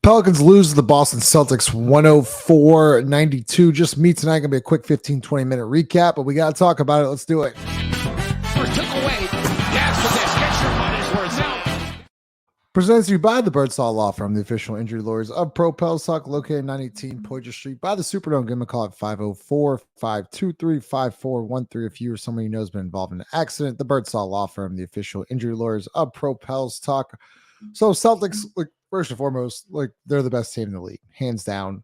Pelicans lose to the Boston Celtics 104-92. Just me tonight. Going to be a quick 15-20 minute recap, but we got to talk about it. Let's do it. Took away. Gas for this. Get your money's worth now. Presented to you by the Birdsall Lawfirm, the official injury lawyers of Pro Pels Talk Located 918 Poydras Street by the Superdome. Give them a call at 504-523-5413 if you or somebody you know has been involved in an accident. The Birdsall Lawfirm, the official injury lawyers of Pro Pels Talk. So Celtics, like, first and foremost, like, they're the best team in the league, hands down.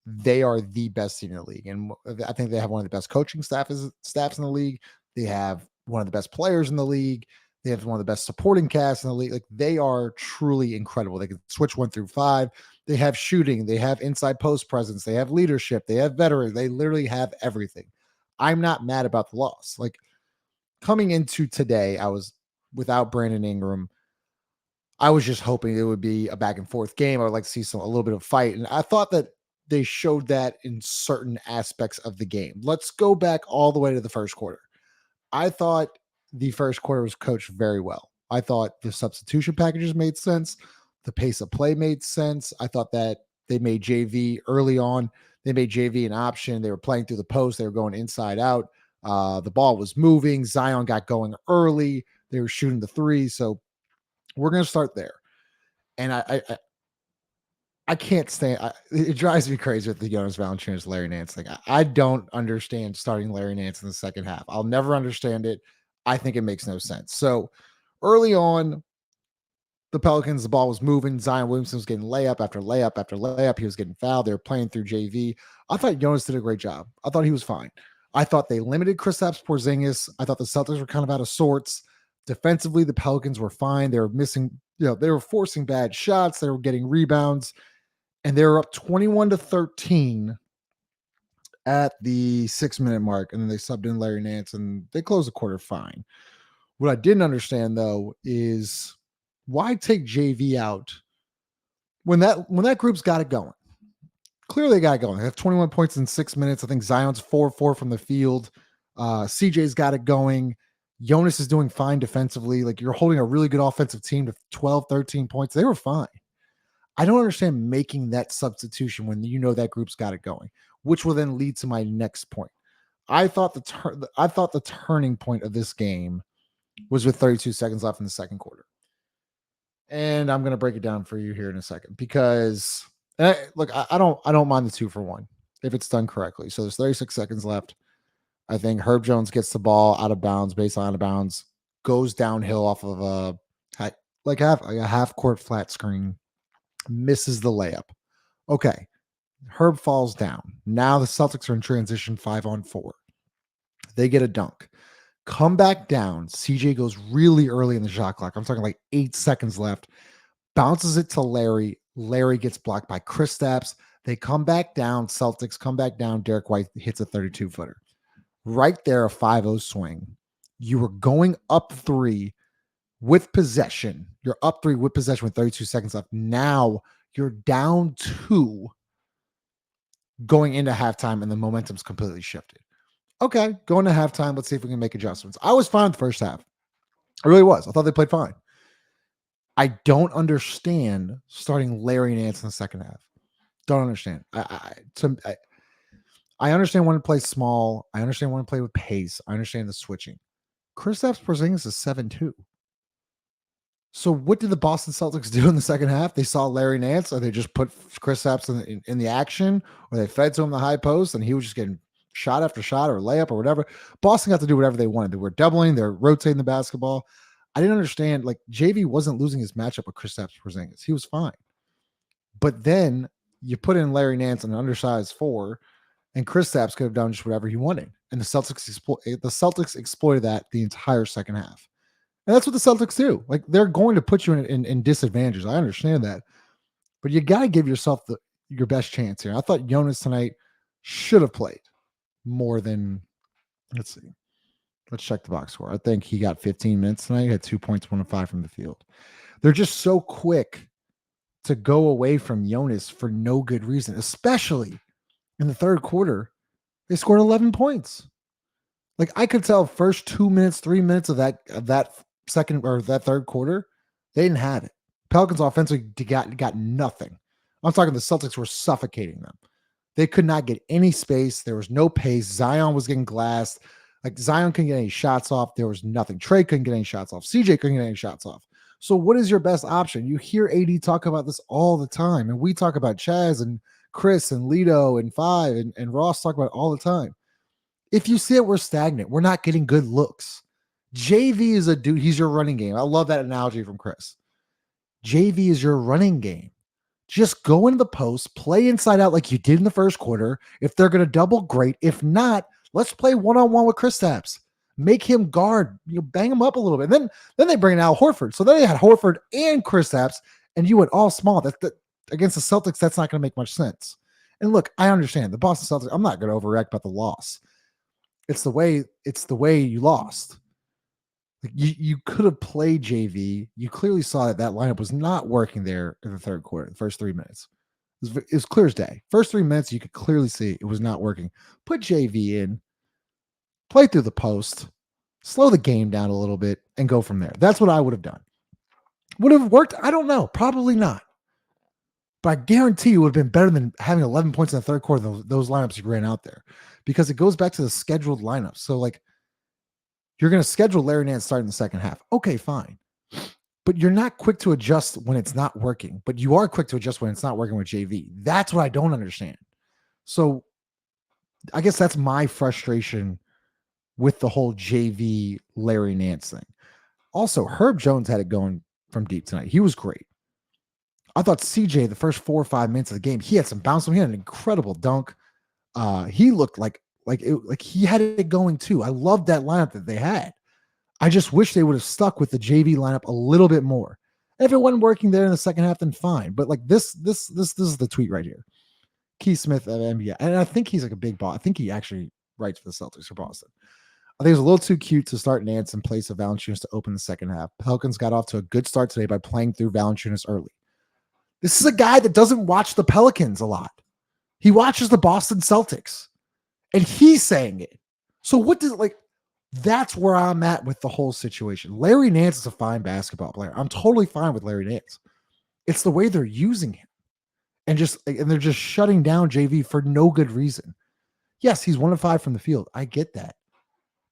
They are the best team in the league, and I think they have one of the best coaching staffs in the league. They have one of the best players in the league. They have one of the best supporting casts in the league. Like, they are truly incredible. They can switch 1 through 5. They have shooting. They have inside post presence. They have leadership. They have veterans. They literally have everything. I'm not mad about the loss. Like, coming into today, I was without Brandon Ingram. I was just hoping it would be a back and forth game. I would like to see a little bit of fight. And I thought that they showed that in certain aspects of the game. Let's go back all the way to the first quarter. I thought the first quarter was coached very well. I thought the substitution packages made sense. The pace of play made sense. I thought that they made JV early on. They made JV an option. They were playing through the post. They were going inside out. The ball was moving. Zion got going early. They were shooting the three. So we're going to start there. And I can't stand it. Drives me crazy with the Jonas Valanciunas, Larry Nance thing. I don't understand starting Larry Nance in the second half. I'll never understand it. I think it makes no sense. So early on, the Pelicans, the ball was moving. Zion Williamson was getting layup after layup after layup. He was getting fouled. They were playing through JV. I thought Jonas did a great job. I thought he was fine. I thought they limited Kristaps Porzingis. I thought the Celtics were kind of out of sorts. Defensively, the Pelicans were fine. They were missing, they were forcing bad shots. They were getting rebounds. And they were up 21-13 at the 6-minute mark. And then they subbed in Larry Nance and they closed the quarter fine. What I didn't understand, though, is why take JV out when that group's got it going? Clearly they got it going. They have 21 points in 6 minutes. I think Zion's 4-4 from the field. CJ's got it going. Jonas is doing fine defensively. Like, you're holding a really good offensive team to 12, 13 points. They were fine. I don't understand making that substitution when you know that group's got it going, which will then lead to my next point. I thought the turning point of this game was with 32 seconds left in the second quarter. And I'm going to break it down for you here in a second because look, I don't mind the 2-for-1 if it's done correctly. So there's 36 seconds left. I think Herb Jones gets the ball out of bounds, baseline out of bounds, goes downhill off of a half court flat screen, misses the layup. Okay. Herb falls down. Now the Celtics are in transition 5-on-4. They get a dunk. Come back down. CJ goes really early in the shot clock. I'm talking like 8 seconds left. Bounces it to Larry. Larry gets blocked by Kristaps. They come back down. Celtics come back down. Derek White hits a 32-footer. Right there, a 5-0 swing. You were going up 3 with possession. You're up 3 with possession with 32 seconds left. Now you're down 2 going into halftime, and the momentum's completely shifted. Okay, going to halftime. Let's see if we can make adjustments. I was fine with the first half. I really was. I thought they played fine. I don't understand starting Larry Nance in the second half. Don't understand. I understand wanting to play small. I understand wanting to play with pace. I understand the switching. Kristaps Porzingis is 7-2. So what did the Boston Celtics do in the second half? They saw Larry Nance, or they just put Kristaps in the action, or they fed to him the high post, and he was just getting shot after shot or layup or whatever. Boston got to do whatever they wanted. They were doubling. They're rotating the basketball. I didn't understand. Like, JV wasn't losing his matchup with Kristaps Porzingis. He was fine. But then you put in Larry Nance, an undersized 4, and Kristaps could have done just whatever he wanted. And the Celtics exploited that the entire second half. And that's what the Celtics do. Like, they're going to put you in disadvantages. I understand that. But you got to give yourself your best chance here. I thought Jonas tonight should have played more than, let's see. Let's check the box score. I think he got 15 minutes tonight. He had 2 points, 1 of 5 from the field. They're just so quick to go away from Jonas for no good reason, especially in the third quarter. They scored 11 points. Like, I could tell first 2 minutes, 3 minutes of that second or that third quarter, they didn't have it. Pelicans offensively got nothing. I'm talking the Celtics were suffocating them. They could not get any space. There was no pace. Zion was getting glassed. Like Zion couldn't get any shots off. There was nothing. Trey couldn't get any shots off. CJ couldn't get any shots off. So what is your best option? You hear AD talk about this all the time. And we talk about Chaz and Chris and Lito and Five and Ross talk about it all the time. If you see it, we're stagnant. We're not getting good looks. JV is a dude. He's your running game. I love that analogy from Chris. JV is your running game. Just go into the post, play inside out like you did in the first quarter. If they're going to double, great. If not, let's play one-on-one with Kristaps. Make him guard. Bang him up a little bit. And then they bring in Al Horford. So then they had Horford and Kristaps, and you went all small. That against the Celtics, that's not going to make much sense. And look, I understand the Boston Celtics. I'm not going to overreact about the loss. It's the way you lost. You could have played JV. You clearly saw that lineup was not working there in the third quarter, the first 3 minutes. It was clear as day. First 3 minutes, you could clearly see it was not working. Put JV in, play through the post, slow the game down a little bit, and go from there. That's what I would have done. Would have worked? I don't know. Probably not. But I guarantee you it would have been better than having 11 points in the third quarter, those lineups you ran out there. Because it goes back to the scheduled lineups. So, you're going to schedule Larry Nance starting the second half. Okay, fine. But you're not quick to adjust when it's not working. But you are quick to adjust when it's not working with JV. That's what I don't understand. So I guess that's my frustration with the whole JV Larry Nance thing. Also, Herb Jones had it going from deep tonight. He was great. I thought CJ, the first 4 or 5 minutes of the game, he had some bounce. He had an incredible dunk. He looked like he had it going too. I loved that lineup that they had. I just wish they would have stuck with the JV lineup a little bit more. If it wasn't working there in the second half, then fine. But this is the tweet right here. Keith Smith at NBA. And I think he's a big boss. I think he actually writes for the Celtics for Boston. I think it was a little too cute to start Nance in place of Valanciunas to open the second half. Pelicans got off to a good start today by playing through Valanciunas early. This is a guy that doesn't watch the Pelicans a lot. He watches the Boston Celtics. And he's saying it. So what does that's where I'm at with the whole situation. Larry Nance is a fine basketball player. I'm totally fine with Larry Nance. It's the way they're using him. And they're just shutting down JV for no good reason. Yes, he's 1 of 5 from the field. I get that.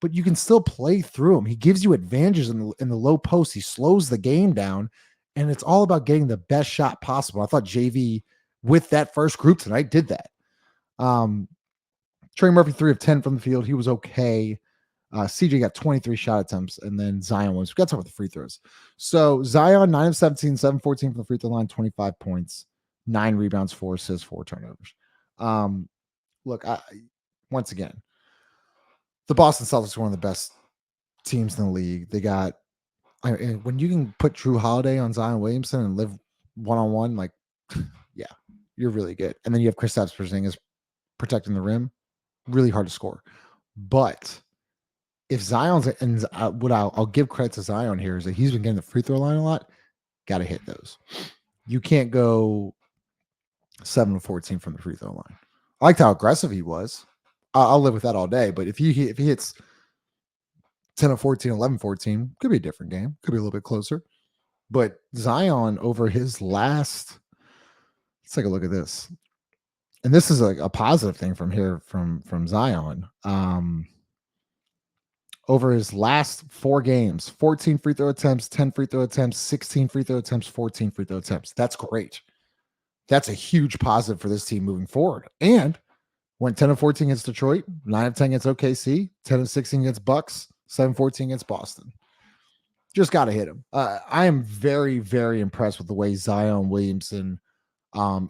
But you can still play through him. He gives you advantages in the low post. He slows the game down. And it's all about getting the best shot possible. I thought JV with that first group tonight did that. Trey Murphy, 3 of 10 from the field. He was okay. CJ got 23 shot attempts, and then Zion was. We got to talk about the free throws. So Zion, 9 of 17, 7 14 from the free throw line, 25 points, 9 rebounds, 4 assists, 4 turnovers. Look, once again, the Boston Celtics are one of the best teams in the league. They got, when you can put Drew Holiday on Zion Williamson and live one-on-one, yeah, you're really good. And then you have Kristaps Porzingis protecting the rim. Really hard to score. But if Zion's, and what I'll give credit to Zion here is that he's been getting the free throw line a lot. Got to hit those. You can't go 7 of 14 from the free throw line. I liked how aggressive he was. I'll live with that all day. But if he hits 10 of 14, 11, 14, could be a different game. Could be a little bit closer. But Zion over his last, let's take a look at this. And this is a positive thing from here from Zion. Over his last 4 games, 14 free throw attempts, 10 free throw attempts, 16 free throw attempts, 14 free throw attempts. That's great. That's a huge positive for this team moving forward. And went 10 of 14 against Detroit, 9 of 10 against OKC, 10 of 16 against Bucks, 7-14 against Boston. Just got to hit him. I am very, very impressed with the way Zion Williamson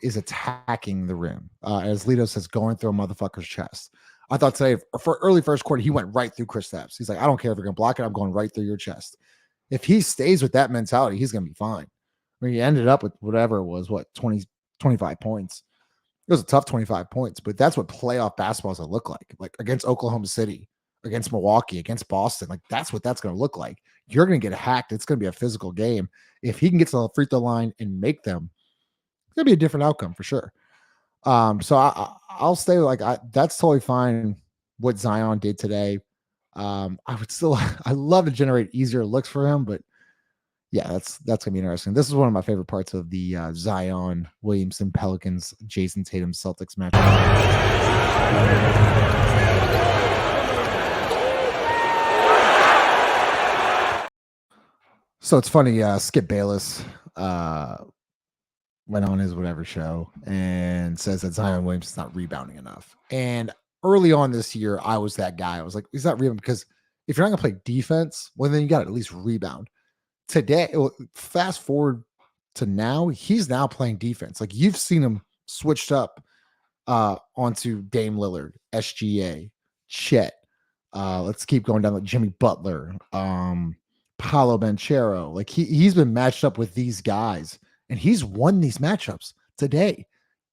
is attacking the rim. As Lito says, going through a motherfucker's chest. I thought today, for early first quarter, he went right through Kristaps. He's like, I don't care if you're going to block it. I'm going right through your chest. If he stays with that mentality, he's going to be fine. I mean, he ended up with whatever it was, 25 points. It was a tough 25 points, but that's what playoff basketball is going to look like. Like against Oklahoma City, against Milwaukee, against Boston. Like that's what that's going to look like. You're going to get hacked. It's going to be a physical game. If he can get to the free throw line and make them, it's going to be a different outcome for sure. So I'll stay that's totally fine what Zion did today. I would still, I love to generate easier looks for him, but Yeah, that's gonna be interesting. This is one of my favorite parts of the Zion Williamson Pelicans Jayson Tatum Celtics match. So it's funny. Skip Bayless went on his whatever show and says that Zion Williamson's not rebounding enough. And early on this year, I was that guy. I was like, he's not rebounding because if you're not gonna play defense, well, then you got to at least rebound. Today, fast forward to now, he's now playing defense. Like you've seen him switched up onto Dame Lillard, SGA, Chet. Let's keep going down like Jimmy Butler, Paolo Banchero. Like he's been matched up with these guys, and he's won these matchups today.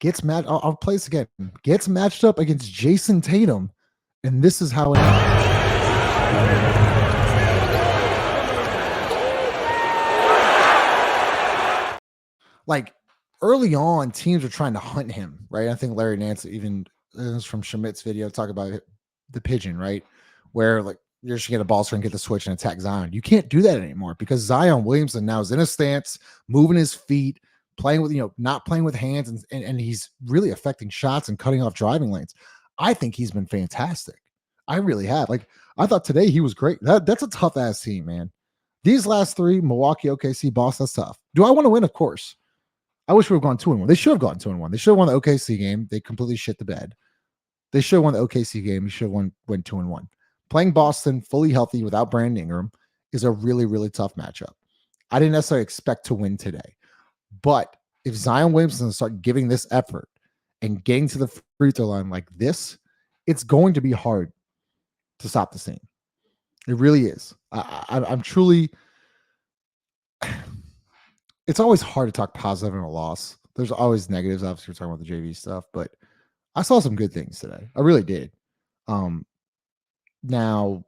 Gets matched. I'll play this again. Gets matched up against Jayson Tatum, and this is how it ends. Like early on, teams were trying to hunt him, right? I think Larry Nance, even this is from Schmidt's video, talk about the pigeon, right? Where like you're just get a ball screen, get the switch, and attack Zion. You can't do that anymore because Zion Williamson now is in a stance, moving his feet, playing with, not playing with hands, and he's really affecting shots and cutting off driving lanes. I think he's been fantastic. I really have. Like I thought today he was great. That's a tough ass team, man. These last three, Milwaukee, OKC, Boston, that's tough. Do I want to win? Of course. I wish we would have gone 2-1. They should have gone 2-1. They should have won the OKC game. They completely shit the bed. They should have won the OKC game. We should have went 2-1. Playing Boston fully healthy without Brandon Ingram is a really, really tough matchup. I didn't necessarily expect to win today. But if Zion Williamson start giving this effort and getting to the free throw line like this, it's going to be hard to stop this team. It really is. I'm truly... It's always hard to talk positive in a loss. There's always negatives. Obviously, we're talking about the JV stuff, but I saw some good things today. I really did. Now,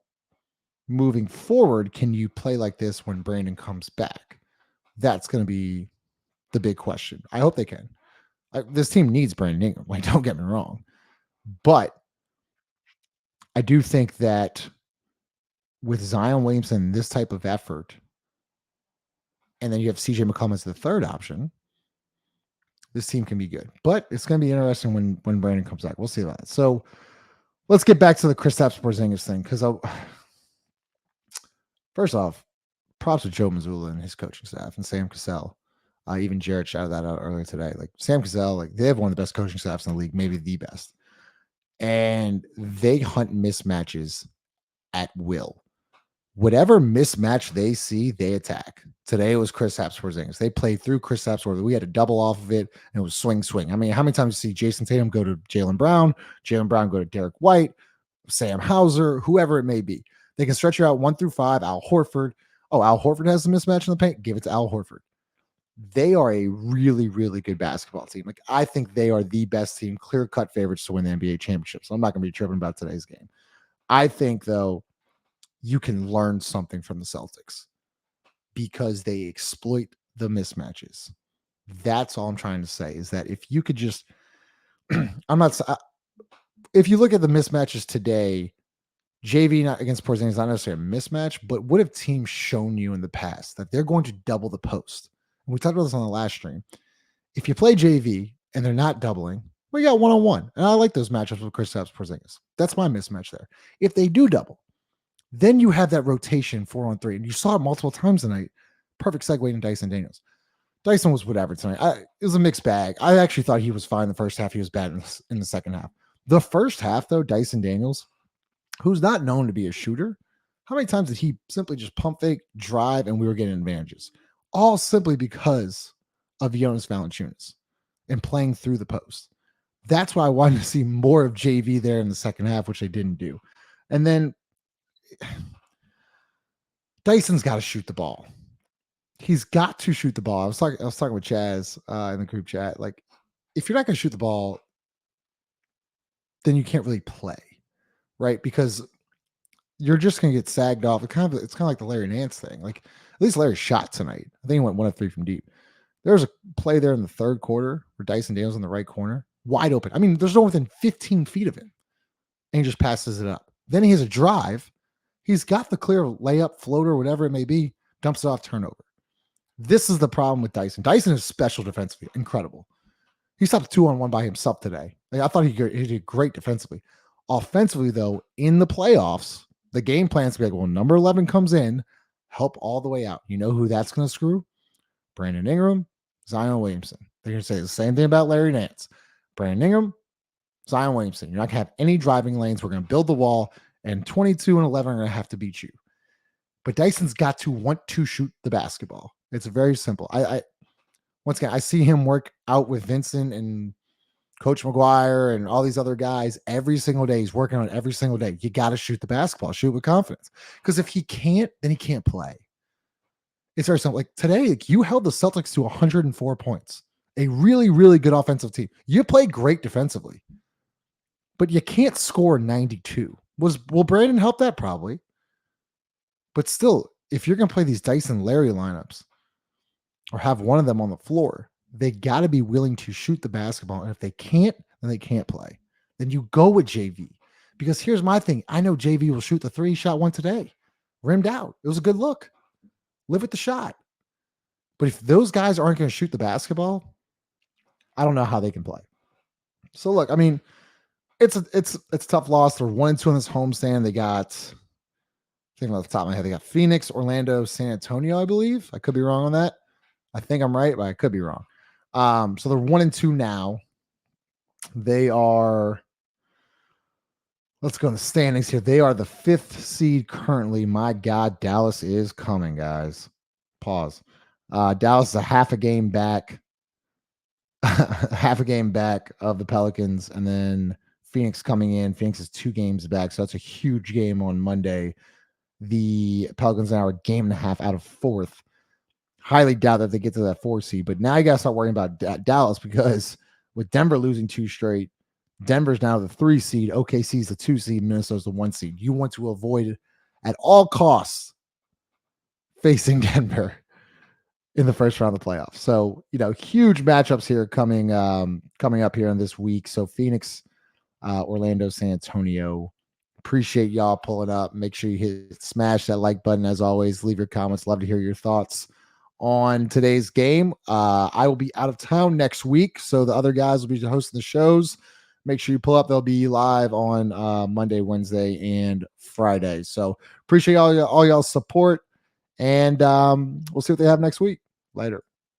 moving forward, can you play like this when Brandon comes back? That's going to be the big question. I hope they can. This team needs Brandon Ingram. Like, don't get me wrong. But I do think that with Zion Williamson, this type of effort, and then you have CJ McCollum as the third option, this team can be good. But it's going to be interesting when Brandon comes back. We'll see about that. So let's get back to the Kristaps Porzingis thing. Because first off, props to Joe Mazzulla and his coaching staff and Sam Cassell. Even Jared shouted that out earlier today. Like Sam Cassell, like they have one of the best coaching staffs in the league, maybe the best. And they hunt mismatches at will. Whatever mismatch they see, they attack. Today it was Kristaps Porzingis. They played through Kristaps Porzingis. We had a double off of it, and it was swing. I mean, how many times you see Jayson Tatum go to Jaylen Brown go to Derek White, Sam Hauser, whoever it may be? They can stretch you out 1 through 5. Al Horford. Oh, Al Horford has a mismatch in the paint. Give it to Al Horford. They are a really, really good basketball team. Like I think they are the best team, clear-cut favorites to win the NBA championship. So I'm not going to be tripping about today's game. I think though, you can learn something from the Celtics because they exploit the mismatches. That's all I'm trying to say is that if you could just, if you look at the mismatches today, JV not against Porzingis is not necessarily a mismatch, but what have teams shown you in the past that they're going to double the post? And we talked about this on the last stream. If you play JV and they're not doubling, we got one-on-one. And I like those matchups with Kristaps Porzingis. That's my mismatch there. If they do double, then you have that rotation 4-on-3, and you saw it multiple times tonight. Perfect segue into Dyson Daniels. Dyson was whatever tonight. It was a mixed bag. I actually thought he was fine the first half. He was bad in the second half. The first half, though, Dyson Daniels, who's not known to be a shooter, how many times did he simply just pump fake, drive, and we were getting advantages? All simply because of Jonas Valanciunas and playing through the post. That's why I wanted to see more of JV there in the second half, which they didn't do. And then Dyson's got to shoot the ball. He's got to shoot the ball. I was talking with Chaz in the group chat. Like, if you're not going to shoot the ball, then you can't really play, right? Because you're just going to get sagged off. It's kind of like the Larry Nance thing. Like, at least Larry shot tonight. I think he went 1 of 3 from deep. There was a play there in the third quarter where Dyson Daniels in the right corner, wide open. I mean, there's no within 15 feet of him, and he just passes it up. Then he has a drive. He's got the clear layup, floater, whatever it may be, dumps it off, turnover. This is the problem with Dyson. Dyson is special defensively, incredible. He stopped 2-on-1 by himself today. Like, I thought he did great defensively. Offensively, though, in the playoffs, the game plan's be like, well, number 11 comes in, help all the way out. You know who that's going to screw? Brandon Ingram, Zion Williamson. They're going to say the same thing about Larry Nance. Brandon Ingram, Zion Williamson. You're not going to have any driving lanes. We're going to build the wall, and 22 and 11 are going to have to beat you. But Dyson's got to want to shoot the basketball. It's very simple. I once again, I see him work out with Vincent and Coach McGuire and all these other guys every single day. He's working on it every single day. You got to shoot the basketball, shoot with confidence. Because if he can't, then he can't play. It's very simple. Like today, like you held the Celtics to 104 points. A really, really good offensive team. You played great defensively, but you can't score 92. Will Brandon help that? Probably. But still, if you're going to play these Dyson Larry lineups or have one of them on the floor, they got to be willing to shoot the basketball. And if they can't, then they can't play. Then you go with JV. Because here's my thing. I know JV will shoot the three. He shot one today. Rimmed out. It was a good look. Live with the shot. But if those guys aren't going to shoot the basketball, I don't know how they can play. So look, I mean, it's a tough loss. They're 1-2 on this homestand. They got, thinking off the top of my head, they got Phoenix, Orlando, San Antonio, I believe. I could be wrong on that. I think I'm right, but I could be wrong. So they're 1-2 now. They are, let's go in the standings here. They are the 5th seed currently. My God, Dallas is coming, guys. Pause. Dallas is a half a game back of the Pelicans, and then Phoenix coming in. Phoenix is 2 games back, so that's a huge game on Monday. The Pelicans now are a game and a half out of 4th. Highly doubt that they get to that 4 seed, but now you got to start worrying about Dallas, because with Denver losing 2 straight, Denver's now the 3 seed, OKC's the 2 seed, Minnesota's the 1 seed. You want to avoid at all costs facing Denver in the first round of the playoffs. So, huge matchups here coming up here in this week. So Phoenix, Orlando, San Antonio. Appreciate y'all pulling up. Make sure you smash that like button. As always, leave your comments. Love to hear your thoughts on today's game. I will be out of town next week, so the other guys will be hosting the shows. Make sure you pull up. They'll be live on Monday, Wednesday, and Friday. So appreciate all y'all's support, and we'll see what they have next week. Later.